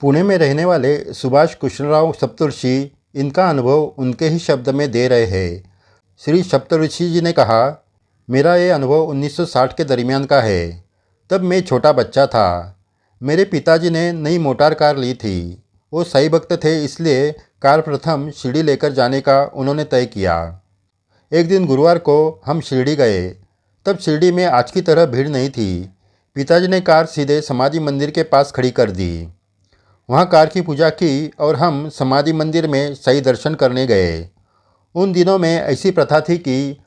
पुणे में रहने वाले सुभाष कृष्णराव सप्तऋषि इनका अनुभव उनके ही शब्द में दे रहे हैं। श्री सप्तऋषि जी ने कहा, मेरा ये अनुभव 1960 के दरमियान का है। तब मैं छोटा बच्चा था। मेरे पिताजी ने नई मोटार कार ली थी। वो साईं भक्त थे, इसलिए कार प्रथम शिरडी लेकर जाने का उन्होंने तय किया। एक दिन गुरुवार को हम शिरडी गए। तब शिरडी में आज की तरह भीड़ नहीं थी। पिताजी ने कार सीधे समाधि मंदिर के पास खड़ी कर दी। वहाँ कार की पूजा की और हम समाधि मंदिर में सही दर्शन करने गए। उन दिनों में ऐसी प्रथा थी कि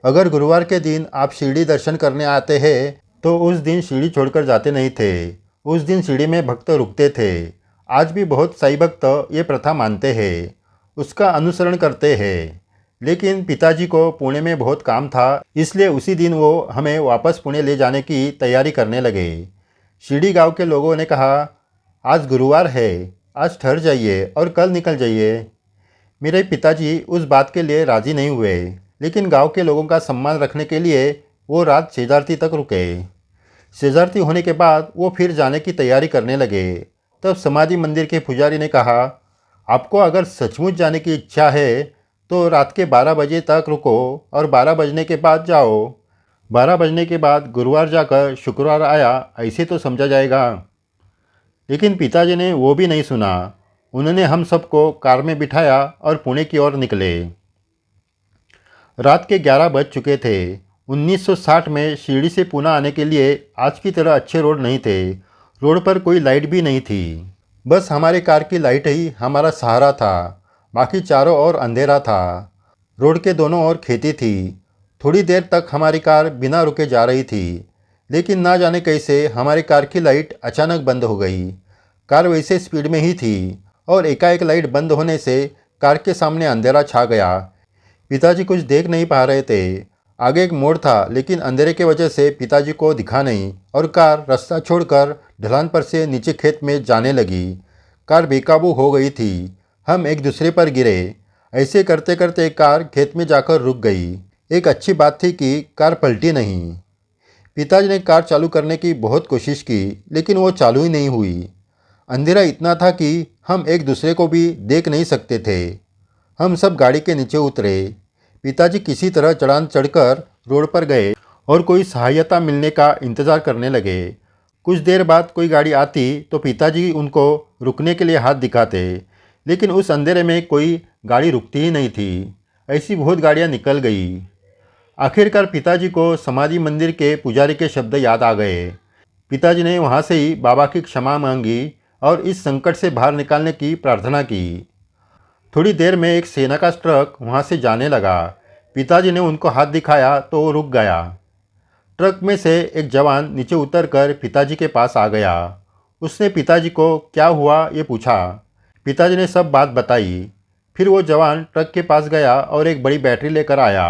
अगर गुरुवार के दिन आप शिरडी दर्शन करने आते हैं तो उस दिन शिरडी छोड़कर जाते नहीं थे। उस दिन शिरडी में भक्त रुकते थे। आज भी बहुत साईं भक्त ये प्रथा मानते हैं, उसका अनुसरण करते हैं। लेकिन पिताजी को पुणे में बहुत काम था, इसलिए उसी दिन वो हमें वापस पुणे ले जाने की तैयारी करने लगे। शिरडी गांव के लोगों ने कहा, आज गुरुवार है, आज ठहर जाइए और कल निकल जाइए। मेरे पिताजी उस बात के लिए राज़ी नहीं हुए, लेकिन गांव के लोगों का सम्मान रखने के लिए वो रात शेजारती तक रुके। शेजारती होने के बाद वो फिर जाने की तैयारी करने लगे। तब समाधि मंदिर के पुजारी ने कहा, आपको अगर सचमुच जाने की इच्छा है तो रात के 12 बजे तक रुको और 12 बजने के बाद जाओ। 12 बजने के बाद गुरुवार जाकर शुक्रवार आया, ऐसे तो समझा जाएगा। लेकिन पिताजी ने वो भी नहीं सुना। उन्होंने हम सबको कार में बिठाया और पुणे की ओर निकले। रात के 11 बज चुके थे। 1960 में शिरडी से पुणे आने के लिए आज की तरह अच्छे रोड नहीं थे। रोड पर कोई लाइट भी नहीं थी। बस हमारे कार की लाइट ही हमारा सहारा था। बाकी चारों ओर अंधेरा था। रोड के दोनों ओर खेती थी। थोड़ी देर तक हमारी कार बिना रुके जा रही थी, लेकिन ना जाने कैसे हमारी कार की लाइट अचानक बंद हो गई। कार वैसे स्पीड में ही थी और एकाएक लाइट बंद होने से कार के सामने अंधेरा छा गया। पिताजी कुछ देख नहीं पा रहे थे। आगे एक मोड़ था, लेकिन अंधेरे की वजह से पिताजी को दिखा नहीं और कार रास्ता छोड़कर ढलान पर से नीचे खेत में जाने लगी। कार बेकाबू हो गई थी। हम एक दूसरे पर गिरे। ऐसे करते करते कार खेत में जाकर रुक गई। एक अच्छी बात थी कि कार पलटी नहीं। पिताजी ने कार चालू करने की बहुत कोशिश की, लेकिन वो चालू ही नहीं हुई। अंधेरा इतना था कि हम एक दूसरे को भी देख नहीं सकते थे। हम सब गाड़ी के नीचे उतरे। पिताजी किसी तरह चढ़ान चढ़कर रोड पर गए और कोई सहायता मिलने का इंतज़ार करने लगे। कुछ देर बाद कोई गाड़ी आती तो पिताजी उनको रुकने के लिए हाथ दिखाते, लेकिन उस अंधेरे में कोई गाड़ी रुकती ही नहीं थी। ऐसी बहुत गाड़ियाँ निकल गई। आखिरकार पिताजी को समाधि मंदिर के पुजारी के शब्द याद आ गए। पिताजी ने वहाँ से ही बाबा की क्षमा मांगी और इस संकट से बाहर निकालने की प्रार्थना की। थोड़ी देर में एक सेना का ट्रक वहाँ से जाने लगा। पिताजी ने उनको हाथ दिखाया तो वो रुक गया। ट्रक में से एक जवान नीचे उतरकर पिताजी के पास आ गया। उसने पिताजी को क्या हुआ ये पूछा। पिताजी ने सब बात बताई। फिर वो जवान ट्रक के पास गया और एक बड़ी बैटरी लेकर आया।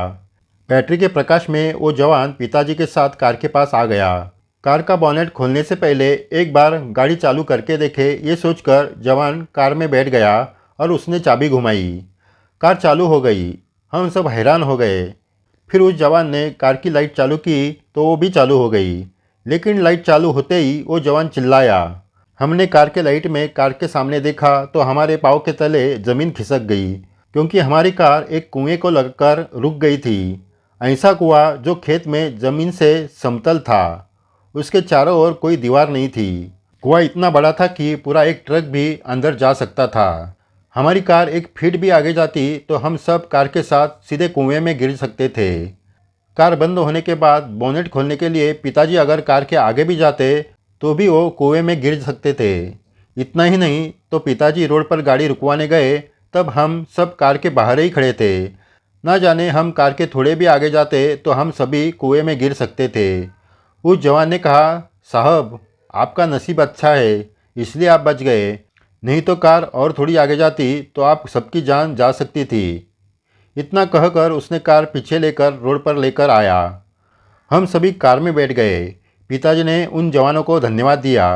बैटरी के प्रकाश में वो जवान पिताजी के साथ कार के पास आ गया। कार का बॉनेट खोलने से पहले एक बार गाड़ी चालू करके देखे, ये सोचकर जवान कार में बैठ गया और उसने चाबी घुमाई। कार चालू हो गई। हम सब हैरान हो गए। फिर उस जवान ने कार की लाइट चालू की तो वो भी चालू हो गई, लेकिन लाइट चालू होते ही वो जवान चिल्लाया। हमने कार के लाइट में कार के सामने देखा तो हमारे पाँव के तले ज़मीन खिसक गई, क्योंकि हमारी कार एक कुएं को लगकर रुक गई थी। ऐसा कुआं जो खेत में ज़मीन से समतल था। उसके चारों ओर कोई दीवार नहीं थी। कुआं इतना बड़ा था कि पूरा एक ट्रक भी अंदर जा सकता था। हमारी कार एक फीट भी आगे जाती तो हम सब कार के साथ सीधे कुएं में गिर सकते थे। कार बंद होने के बाद बोनेट खोलने के लिए पिताजी अगर कार के आगे भी जाते तो भी वो कुएं में गिर सकते थे। इतना ही नहीं तो पिताजी रोड पर गाड़ी रुकवाने गए, तब हम सब कार के बाहर ही खड़े थे। ना जाने हम कार के थोड़े भी आगे जाते तो हम सभी कुएं में गिर सकते थे। उस जवान ने कहा, साहब आपका नसीब अच्छा है, इसलिए आप बच गए, नहीं तो कार और थोड़ी आगे जाती तो आप सबकी जान जा सकती थी। इतना कहकर उसने कार पीछे लेकर रोड पर लेकर आया। हम सभी कार में बैठ गए। पिताजी ने उन जवानों को धन्यवाद दिया।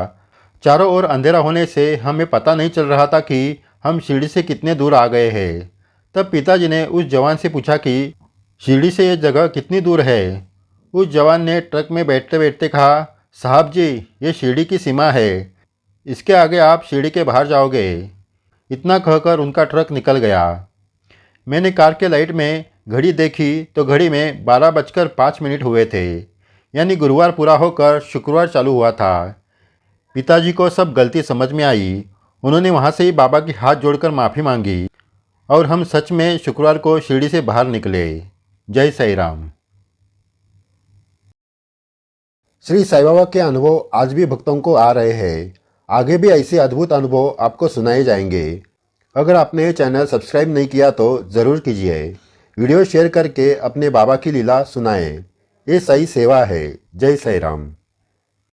चारों ओर अंधेरा होने से हमें पता नहीं चल रहा था कि हम शिरडी से कितने दूर आ गए हैं। तब पिताजी ने उस जवान से पूछा कि शिरडी से ये जगह कितनी दूर है। उस जवान ने ट्रक में बैठते बैठते कहा, साहब जी ये शिरडी की सीमा है। इसके आगे आप सीढ़ी के बाहर जाओगे। इतना कहकर उनका ट्रक निकल गया। मैंने कार के लाइट में घड़ी देखी तो घड़ी में 12:05 हुए थे, यानी गुरुवार पूरा होकर शुक्रवार चालू हुआ था। पिताजी को सब गलती समझ में आई। उन्होंने वहाँ से ही बाबा की हाथ जोड़कर माफ़ी मांगी और हम सच में शुक्रवार को शिरडी से बाहर निकले। जय साई राम। श्री साईं बाबा के अनुभव आज भी भक्तों को आ रहे हैं। आगे भी ऐसे अद्भुत अनुभव आपको सुनाए जाएंगे। अगर आपने ये चैनल सब्सक्राइब नहीं किया तो ज़रूर कीजिए। वीडियो शेयर करके अपने बाबा की लीला सुनाएं। ये सही सेवा है। जय साई राम।